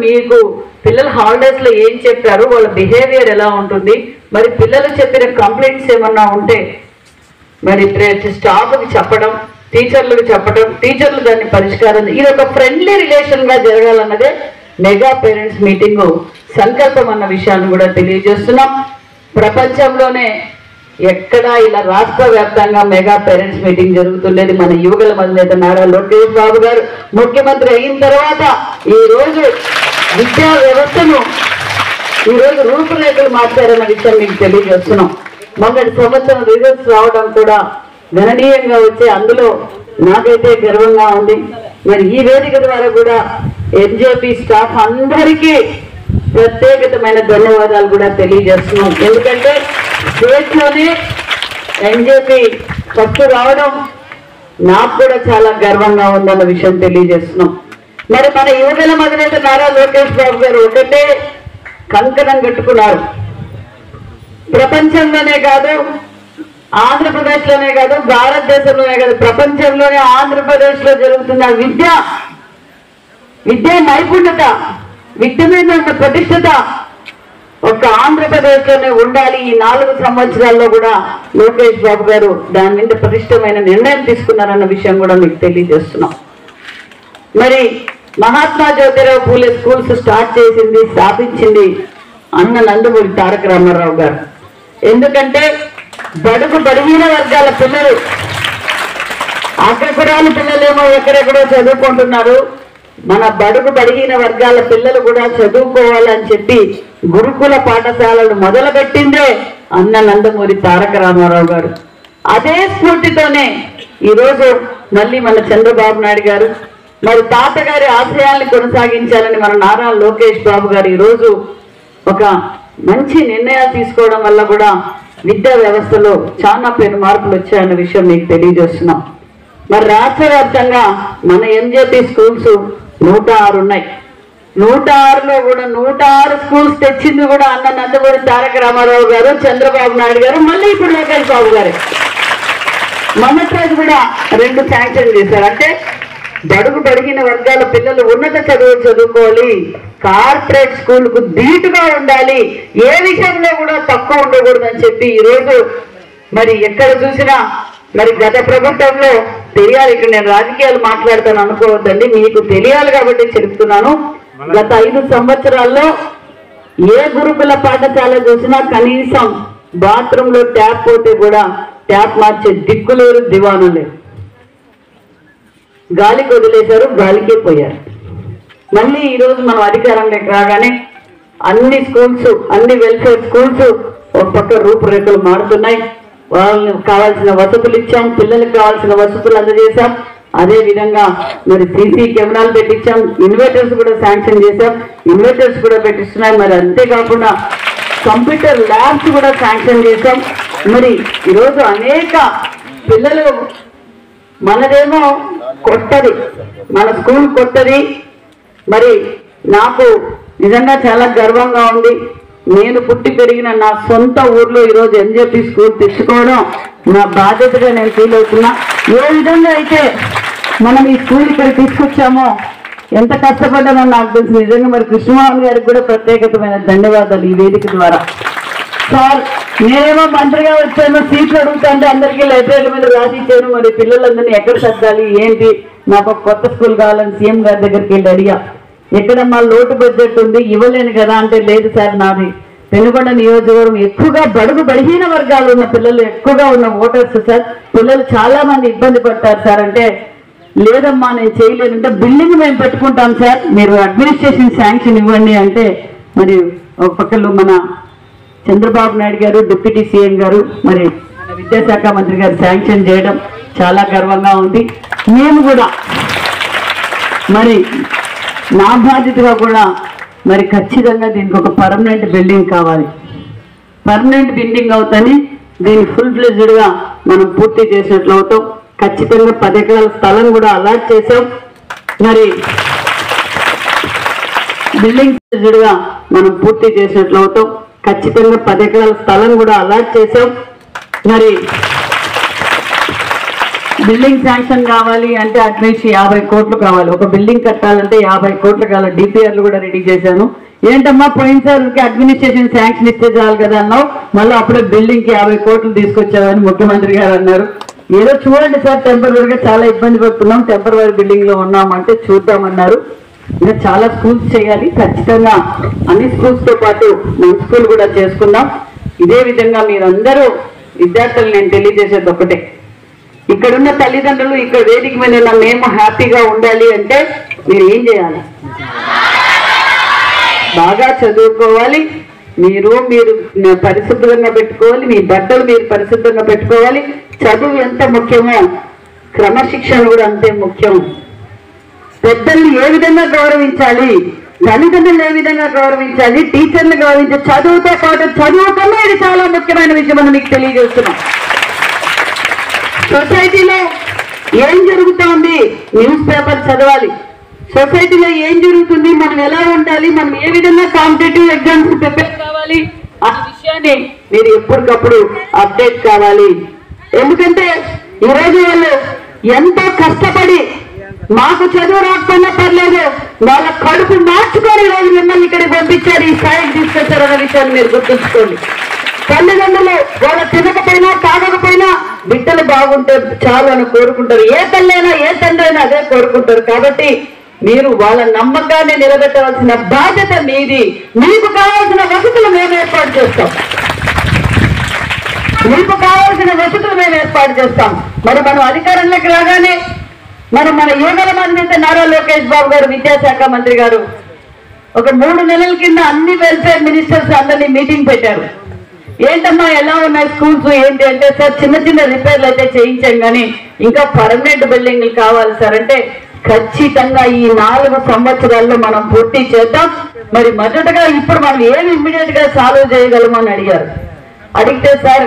మీకు పిల్లల హాలిడేస్ లో ఏం చెప్పారు, వాళ్ళ బిహేవియర్ ఎలా ఉంటుంది, మరి పిల్లలు చెప్పిన కంప్లైంట్స్ ఏమన్నా ఉంటే మరి స్టాఫ్కి చెప్పడం, టీచర్లకు చెప్పడం, టీచర్లు దాన్ని పరిష్కారం, ఇది ఒక ఫ్రెండ్లీ రిలేషన్ గా జరగాలన్నదే మెగా పేరెంట్స్ మీటింగ్ సంకల్పం అన్న విషయాన్ని కూడా తెలియజేస్తున్నాం. ప్రపంచంలోనే ఎక్కడా ఇలా రాష్ట్ర వ్యాప్తంగా మెగా పేరెంట్స్ మీటింగ్ జరుగుతుండేది మన యువకుల అధినేత నారా లోకేష్ బాబు గారు ముఖ్యమంత్రి అయిన తర్వాత ఈ రోజు విద్యా వ్యవస్థను ఈ రోజు రూపురేఖలు మార్చారన్న విషయం మీకు తెలియజేస్తున్నాం. మొదటి సంవత్సరం రిజల్ట్స్ రావడం కూడా గణనీయంగా వచ్చే అందులో నాకైతే గర్వంగా ఉంది. మరి ఈ వేదిక ద్వారా కూడా ఎన్జేపీ స్టాఫ్ అందరికీ ప్రత్యేకమైన ధన్యవాదాలు కూడా తెలియజేస్తున్నాం. ఎందుకంటే స్టేట్ లోనే ఎన్జేపీ ఫస్ట్ రావడం నాకు కూడా చాలా గర్వంగా ఉందన్న విషయం తెలియజేస్తున్నాం. మరి మన యువకుల అధినేత నారా లోకేష్ బాబు గారు ఒకటే కంకణం కట్టుకున్నారు. ప్రపంచంలోనే కాదు, ఆంధ్రప్రదేశ్ లోనే కాదు, భారతదేశంలోనే కాదు, ప్రపంచంలోనే ఆంధ్రప్రదేశ్ లో జరుగుతున్న విద్యా నైపుణ్యత, విద్య మీద ఉన్న ప్రతిష్టత ఒక ఆంధ్రప్రదేశ్ లోనే ఉండాలి. ఈ 4 సంవత్సరాల్లో కూడా లోకేష్ బాబు గారు దాని మీద ప్రతిష్టమైన నిర్ణయం తీసుకున్నారన్న విషయం కూడా మీకు తెలియజేస్తున్నాం. మరి మహాత్మా జ్యోతిరావు పూలే స్కూల్స్ స్టార్ట్ చేసింది, స్థాపించింది అన్న నందమూరి తారక రామారావు గారు. ఎందుకంటే బడుగిన వర్గాల పిల్లలు, అగ్రకులాల పిల్లలేమో ఎక్కడెక్కడో చదువుకుంటున్నారు, మన బడిగిన వర్గాల పిల్లలు కూడా చదువుకోవాలని చెప్పి గురుకుల పాఠశాలలు మొదలుపెట్టిందే అన్న నందమూరి తారక రామారావు గారు. అదే స్ఫూర్తితోనే ఈరోజు మళ్ళీ మన చంద్రబాబు నాయుడు గారు మరి తాతగారి ఆశయాల్ని కొనసాగించాలని మన నారా లోకేష్ బాబు గారు ఈరోజు ఒక మంచి నిర్ణయాలు తీసుకోవడం వల్ల కూడా విద్యా వ్యవస్థలో చాలా పెను మార్పులు వచ్చాయన్న విషయం మీకు తెలియజేస్తున్నాం. మరి రాష్ట్ర వ్యాప్తంగా మన ఎంజేపీ స్కూల్స్ 106 ఉన్నాయి. 106లో కూడా 106 స్కూల్స్ తెచ్చింది కూడా అన్న నందమూరి తారక రామారావు గారు, చంద్రబాబు నాయుడు గారు, మళ్ళీ ఇప్పుడు లోకేష్ బాబు గారు. మొన్నటి రోజు కూడా 2 శాంక్షన్ చేశారు. అంటే బడిగిన వర్గాల పిల్లలు ఉన్నత చదువులు చదువుకోవాలి, కార్పొరేట్ స్కూల్ కు ధీటుగా ఉండాలి, ఏ విషయంలో కూడా తక్కువ ఉండకూడదని చెప్పి ఈరోజు మరి ఎక్కడ చూసినా మరి గత ప్రభుత్వంలో తెలియాలి, ఇక్కడ నేను రాజకీయాలు మాట్లాడతాను అనుకోవద్దండి, మీకు తెలియాలి కాబట్టి చెప్తున్నాను. గత 5 సంవత్సరాల్లో ఏ గురుకుల పాఠశాల చూసినా కనీసం బాత్రూమ్ లో ట్యాప్ పోతే కూడా ట్యాప్ మార్చే దిక్కులేరు, దివాను లేరు. గాలికి వదిలేశారు, గాలికే పోయారు. మళ్ళీ ఈరోజు మనం అధికారంలోకి రాగానే అన్ని స్కూల్స్, అన్ని వెల్ఫేర్ స్కూల్స్ ఒక పక్క రూపురేఖలు మారుతున్నాయి. వాళ్ళకి కావాల్సిన వసతులు ఇచ్చాం, పిల్లలకు కావాల్సిన వసతులు అందజేశాం. అదే విధంగా మరి సీసీ కెమెరాలు పెట్టించాం, ఇన్వర్టర్స్ కూడా శాంక్షన్ చేశాం, ఇన్వర్టర్స్ కూడా పెట్టిస్తున్నాయి. మరి అంతేకాకుండా కంప్యూటర్ ల్యాబ్స్ కూడా శాంక్షన్ చేశాం. మరి ఈరోజు అనేక పిల్లలు, మనదేమో కొత్తది, మన స్కూల్ కొత్తది. మరి నాకు నిజంగా చాలా గర్వంగా ఉంది. నేను పుట్టి పెరిగిన నా సొంత ఊర్లో ఈరోజు ఎంజేపీ స్కూల్ తెచ్చుకోవడం నా బాధ్యతగా నేను ఫీల్ అవుతున్నా. ఏ విధంగా అయితే మనం ఈ స్కూల్ ఇక్కడ తీసుకొచ్చామో, ఎంత కష్టపడ్డానో నాకు తెలుసు. నిజంగా మరి కృష్ణమోహన్ గారికి కూడా ప్రత్యేకమైన ధన్యవాదాలు ఈ వేదిక ద్వారా. సార్, నేనేమో మంత్రిగా వచ్చాను, సీట్లు అడుగుతాంటే అందరికీ లైబ్రరీల మీద రాసి ఇచ్చాను. మరి పిల్లలందరినీ ఎక్కడ సర్దాలి ఏంటి, నాకు కొత్త స్కూల్ కావాలని సీఎం గారి దగ్గరికి వెళ్ళి అడిగా. ఎక్కడమ్మా లోటు బడ్జెట్ ఉంది, ఇవ్వలేను కదా అంటే, లేదు సార్, నాది పెనుగొండ నియోజకవర్గం ఎక్కువగా బడిహీన వర్గాలు ఉన్న పిల్లలు ఎక్కువగా ఉన్న ఓటర్స్ సార్, పిల్లలు చాలా మంది ఇబ్బంది పడతారు సార్ అంటే, లేదమ్మా నేను చేయలేనంటే, బిల్డింగ్ మేము పెట్టుకుంటాం సార్, మీరు అడ్మినిస్ట్రేషన్ శాంక్షన్ ఇవ్వండి అంటే, మరి ఒక పక్కలో మన చంద్రబాబు నాయుడు గారు, డిప్యూటీ సీఎం గారు, మరి మన విద్యాశాఖ మంత్రి గారు శాంక్షన్ చేయడం చాలా గర్వంగా ఉంది. మేము కూడా మరి నా బాధ్యతగా కూడా మరి ఖచ్చితంగా దీనికి ఒక పర్మనెంట్ బిల్డింగ్ కావాలి. పర్మనెంట్ బిల్డింగ్ అవుతాని దీన్ని ఫుల్ ఫ్లెడ్జ్డ్ గా మనం పూర్తి చేసినట్లు అవుతాం. ఖచ్చితంగా 10 ఎకరాల స్థలం కూడా అలాట్ చేసాం. మరి బిల్డింగ్ ఫ్లెడ్జ్డ్ గా మనం పూర్తి చేసినట్లు అవుతాం. ఖచ్చితంగా 10 ఎకరాల స్థలం కూడా అలాట్ చేసాం. మరి బిల్డింగ్ శాంక్షన్ కావాలి అంటే అట్లీస్ట్ 50 కోట్లు కావాలి. ఒక బిల్డింగ్ కట్టాలంటే 50 కోట్లు కావాలి. డిపిఆర్లు కూడా రెడీ చేశాను. ఏంటమ్మా పోయినసారికి అడ్మినిస్ట్రేషన్ శాంక్షన్ ఇస్తే చాలు కదా అన్నావు, మళ్ళీ అప్పుడే బిల్డింగ్ కి 50 కోట్లు తీసుకొచ్చావని ముఖ్యమంత్రి గారు అన్నారు. ఏదో చూడండి సార్, టెంపరీగా చాలా ఇబ్బంది పడుతున్నాం, టెంపరీ బిల్డింగ్ లో ఉన్నామంటే చూద్దామన్నారు. ఇంకా చాలా స్కూల్స్ చేయాలి, ఖచ్చితంగా అన్ని స్కూల్స్ తో పాటు మన స్కూల్ కూడా చేసుకుందాం. ఇదే విధంగా మీరందరూ విద్యార్థులు నేను తెలియజేసేది ఒకటే, ఇక్కడున్న తల్లిదండ్రులు ఇక్కడ వేదిక మీద ఉన్న మేము హ్యాపీగా ఉండాలి అంటే మీరు ఏం చేయాలి? బాగా చదువుకోవాలి, మీరు పరిశుభ్రంగా పెట్టుకోవాలి, మీ బట్టలు మీరు పరిశుభ్రంగా పెట్టుకోవాలి. చదువు ఎంత ముఖ్యమో క్రమశిక్షణ కూడా అంతే ముఖ్యం. పెద్దల్ని ఏ విధంగా గౌరవించాలి, తల్లిదండ్రులు ఏ విధంగా గౌరవించాలి, టీచర్లు గౌరవించాలి. చదువుతో పాటు చదువు కన్నా ఇది చాలా ముఖ్యమైన విషయం అని మీకు తెలియజేస్తున్నాం. సొసైటీలో ఏం జరుగుతోంది న్యూస్ పేపర్ చదవాలి. సొసైటీలో ఏం జరుగుతుంది, మనం ఎలా ఉండాలి, మనం ఏ విధంగా కాంపిటేటివ్ ఎగ్జామ్స్ ప్రిపేర్ కావాలి, ఆ విషయాన్ని మీరు ఎప్పటికప్పుడు అప్డేట్ కావాలి. ఎందుకంటే ఈరోజు వాళ్ళు ఎంతో కష్టపడి మాకు చదువు రాకపోయినా పర్లేదు, వాళ్ళ కడుపు మార్చుకొని ఈరోజు మిమ్మల్ని ఇక్కడికి పంపించారు, ఈ స్థాయికి తీసుకొచ్చారు అన్న విషయాన్ని మీరు గుర్తుంచుకోండి. తల్లిదండ్రులు వాళ్ళ తినకపోయినా తాగకపోయినా బిడ్డలు బాగుంటే చాలు అని కోరుకుంటారు. ఏ తల్లైనా ఏ తండ్రి అయినా అదే కోరుకుంటారు. కాబట్టి మీరు వాళ్ళ నమ్మకాన్ని నిలబెట్టవలసిన బాధ్యత మీది. మీకు కావాల్సిన వసతులు మేము ఏర్పాటు చేస్తాం, మీకు కావాల్సిన వసతులు మేము ఏర్పాటు చేస్తాం. మరి మనం అధికారంలోకి రాగానే మన యువకుల మంది నారా లోకేష్ బాబు గారు విద్యాశాఖ మంత్రి గారు ఒక 3 నెలల కింద అన్ని వెల్ఫేర్ మినిస్టర్స్ అందరినీ మీటింగ్ పెట్టారు. ఏంటమ్మా ఎలా ఉన్నాయి స్కూల్స్ ఏంటి అంటే, సార్ చిన్న చిన్న రిపేర్లు అయితే చేయించాం కానీ ఇంకా పర్మనెంట్ బిల్డింగ్లు కావాలి సార్ అంటే, ఖచ్చితంగా ఈ 4 సంవత్సరాల్లో మనం పూర్తి చేద్దాం. మరి మొదటగా ఇప్పుడు మనం ఏమి ఇమ్మీడియట్ గా సాల్వ్ చేయగలమని అడిగారు. అడిగితే సార్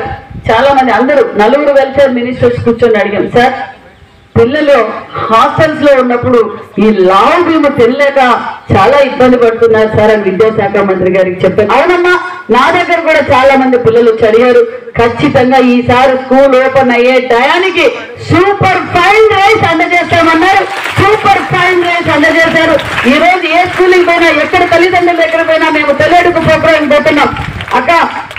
చాలా మంది అందరూ 4 వెల్ఫేర్ మినిస్టర్స్ కూర్చొని అడిగాం, సార్ పిల్లలు హాస్టల్స్ లో ఉన్నప్పుడు ఈ లావు భీము తెలియక చాలా ఇబ్బంది పడుతున్నారు సార్ అని విద్యాశాఖ మంత్రి గారికి చెప్పారు. అవునమ్మా, నా దగ్గర కూడా చాలా మంది పిల్లలు చదివారు. ఖచ్చితంగా ఈసారి స్కూల్ ఓపెన్ అయ్యే టయానికి సూపర్ ఫైన్ రైస్ అందజేస్తామన్నారు. సూపర్ ఫైన్ రైస్ అందజేశారు. ఈ రోజు ఏ స్కూల్కి పోయినా, ఎక్కడ తల్లిదండ్రుల దగ్గర పోయినా మేము తెల్లడుకు ప్రోగ్రాం పోతున్నాం. అక్క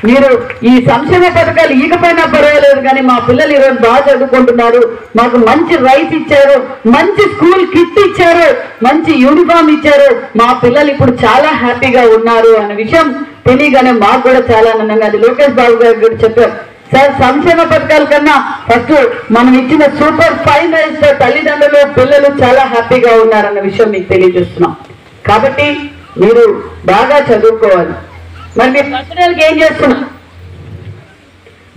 మీరు ఈ సంక్షేమ పథకాలు ఈకపోయినా పర్వాలేదు కానీ మా పిల్లలు ఈరోజు బాగా చదువుకుంటున్నారు, మాకు మంచి రైస్ ఇచ్చారు, మంచి స్కూల్ కిట్ ఇచ్చారు, మంచి యూనిఫామ్ ఇచ్చారు, మా పిల్లలు ఇప్పుడు చాలా హ్యాపీగా ఉన్నారు అనే విషయం తెలియగానే మాకు కూడా చాలా ఆనందంగా. అది లోకేష్ బాబు గారు కూడా చెప్పారు, సార్ సంక్షేమ పథకాల కన్నా ఫస్ట్ మనం ఇచ్చిన సూపర్ ఫైన్ రైస్ తో తల్లిదండ్రులు పిల్లలు చాలా హ్యాపీగా ఉన్నారన్న విషయం మీకు తెలియజేస్తున్నాం. కాబట్టి మీరు బాగా చదువుకోవాలి. మరి మీ బర్త్డేలకి ఏం చేస్తున్నారు?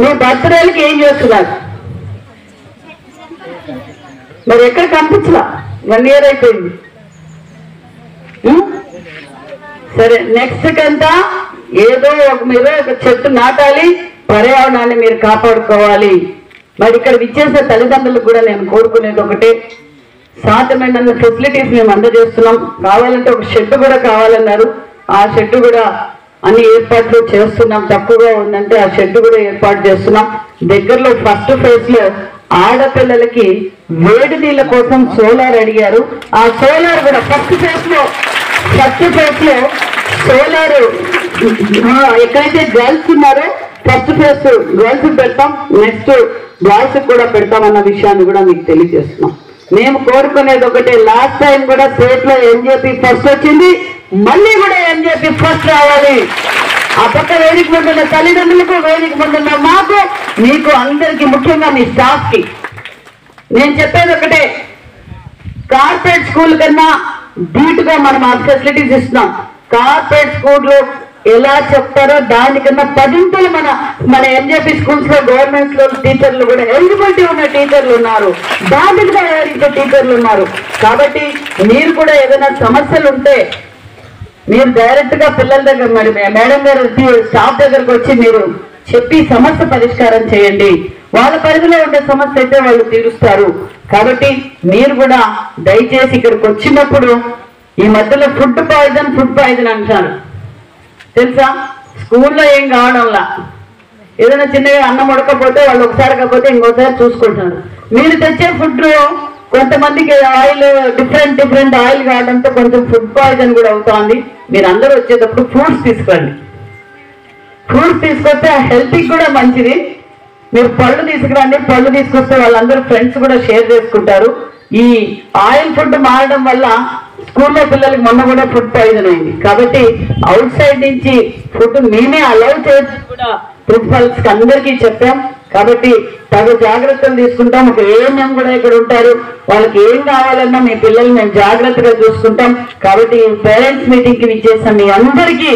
మీ బర్త్డేలకి ఏం చేస్తున్నారు? మరి ఎక్కడ కనిపించలా? 1 year అయిపోయింది. సరే, నెక్స్ట్ కంతా ఏదో మీరు ఒక చెట్టు నాటాలి, పర్యావరణాన్ని మీరు కాపాడుకోవాలి. మరి ఇక్కడ విచ్చేసే తల్లిదండ్రులకు కూడా నేను కోరుకునేది ఒకటే, సాధ్యమైన ఫెసిలిటీస్ మేము అందజేస్తున్నాం. కావాలంటే ఒక షెడ్ కూడా కావాలన్నారు, ఆ షెడ్ కూడా అన్ని ఏర్పాట్లు చేస్తున్నాం. తక్కువగా ఉందంటే ఆ షెడ్ కూడా ఏర్పాటు చేస్తున్నాం. దగ్గరలో ఫస్ట్ ఫేజ్ లో ఆడపిల్లలకి వేడి నీళ్ళ కోసం సోలార్ అడిగారు. ఆ సోలార్ కూడా ఫస్ట్ ఫేజ్ లో సోలార్ ఎక్కడైతే గర్ల్స్ ఉన్నారో ఫస్ట్ ఫేజ్ గర్ల్స్ పెడతాం, నెక్స్ట్ బాయ్స్ కూడా పెడతామన్న విషయాన్ని కూడా మీకు తెలియజేస్తున్నాం. మేము కోరుకునేది ఒకటే, లాస్ట్ టైం కూడా స్టేట్ లో ఎంజేపీ ఫస్ట్ వచ్చింది, మళ్ళీ కూడా ఎంజేపీ ఫస్ట్ రావాలి. ఆ పక్క వేదిక ముందున్న తల్లిదండ్రులకు, వేదిక ముందున్న మాకు, మీకు అందరికి, ముఖ్యంగా మీ స్టాఫ్ కి నేను చెప్పేది ఒకటే, కార్పొరేట్ స్కూల్ కన్నా ధీటుగా మనం ఆ ఫెసిలిటీస్ ఇస్తున్నాం. కార్పొరేట్ స్కూల్లో ఎలా చెప్తారో దానికన్నా 10 మన ఎంజేపీ స్కూల్స్ లో గవర్నమెంట్ లో టీచర్లు కూడా ఎలిజిబిలిటీ ఉన్న టీచర్లు ఉన్నారు, బాధ్యతగా వ్యవహరించే టీచర్లు ఉన్నారు. కాబట్టి మీరు కూడా ఏదైనా సమస్యలు ఉంటే మీరు డైరెక్ట్ గా పిల్లల దగ్గర, మరి మేడం గారు స్టాఫ్ దగ్గరకు వచ్చి మీరు చెప్పి సమస్య పరిష్కారం చేయండి. వాళ్ళ పరిధిలో ఉండే సమస్య అయితే వాళ్ళు తీరుస్తారు. కాబట్టి మీరు కూడా దయచేసి ఇక్కడికి వచ్చినప్పుడు, ఈ మధ్యలో ఫుడ్ పాయిజన్ అంటారు తెలుసా, స్కూల్లో ఏం కావడంలా, ఏదైనా చిన్నగా అన్నం ఉడకపోతే వాళ్ళు ఒకసారి కాకపోతే ఇంకోసారి చూసుకుంటున్నారు. మీరు తెచ్చే ఫుడ్ కొంతమందికి ఆయిల్ డిఫరెంట్ ఆయిల్ కావడంతో కొంచెం ఫుడ్ పాయిజన్ కూడా అవుతుంది. మీరు అందరూ వచ్చేటప్పుడు ఫ్రూట్స్ తీసుకురండి. ఫ్రూట్స్ తీసుకొస్తే హెల్త్కి కూడా మంచిది. మీరు పళ్ళు తీసుకురండి. పళ్ళు తీసుకొస్తే వాళ్ళందరూ ఫ్రెండ్స్ కూడా షేర్ చేసుకుంటారు. ఈ ఆయిల్ ఫుడ్ మారడం వల్ల స్కూల్లో పిల్లలకి మొన్న కూడా ఫుడ్ పాయిజన్ అయింది. కాబట్టి అవుట్ సైడ్ నుంచి ఫుడ్ మేమే అలౌ చేయొచ్చు కూడా ప్రిన్సిపల్స్ కి అందరికీ చెప్పాం. కాబట్టి తగు జాగ్రత్తలు తీసుకుంటాం. ఒక ఏఎన్ఎం కూడా ఇక్కడ ఉంటారు. వాళ్ళకి ఏం కావాలన్నా మీ పిల్లల్ని మేము జాగ్రత్తగా చూసుకుంటాం. కాబట్టి పేరెంట్స్ మీటింగ్ కి విచ్చేసిన మీ అందరికీ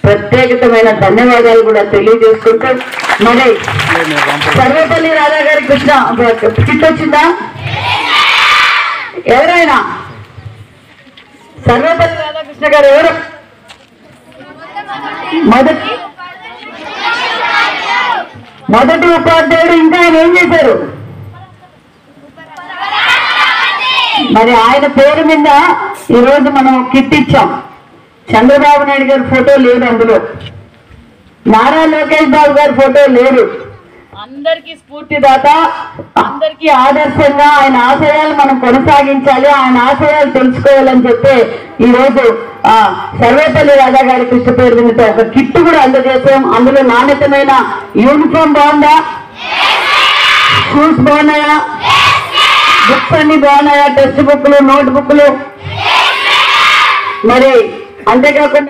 ప్రత్యేకమైన ధన్యవాదాలు కూడా తెలియజేసుకుంటూ, మరి సర్వేపల్లి రాధా గారి కృష్ణ కిట్ వచ్చిందా? ఎవరైనా సర్వేపల్లి రాధాకృష్ణ గారు ఎవరు? మొదటి ఉపాధ్యాయుడు. ఇంకా ఆయన ఏం చేశారు? మరి ఆయన పేరు మీద ఈరోజు మనం కిట్ ఇచ్చాం. చంద్రబాబు నాయుడు గారి ఫోటో లేదు అందులో, నారా లోకేష్ బాబు గారి ఫోటో లేదు. అందరికీ స్ఫూర్తిదాత, అందరికీ ఆదర్శంగా ఆయన ఆశయాలు మనం కొనసాగించాలి, ఆయన ఆశయాలు తెలుసుకోవాలని చెప్పి ఈరోజు సర్వేపల్లి రాధా గారి కృష్ణ పేరు మీద ఒక కిట్ కూడా అందజేసాం. అందులో నాణ్యతమైన యూనిఫామ్ బాగుందా? షూస్ బాగున్నాయా? బుక్స్ అన్ని బాగున్నాయా? టెక్స్ట్ బుక్లు, నోట్ బుక్లు. మరి అంతేకాకుండా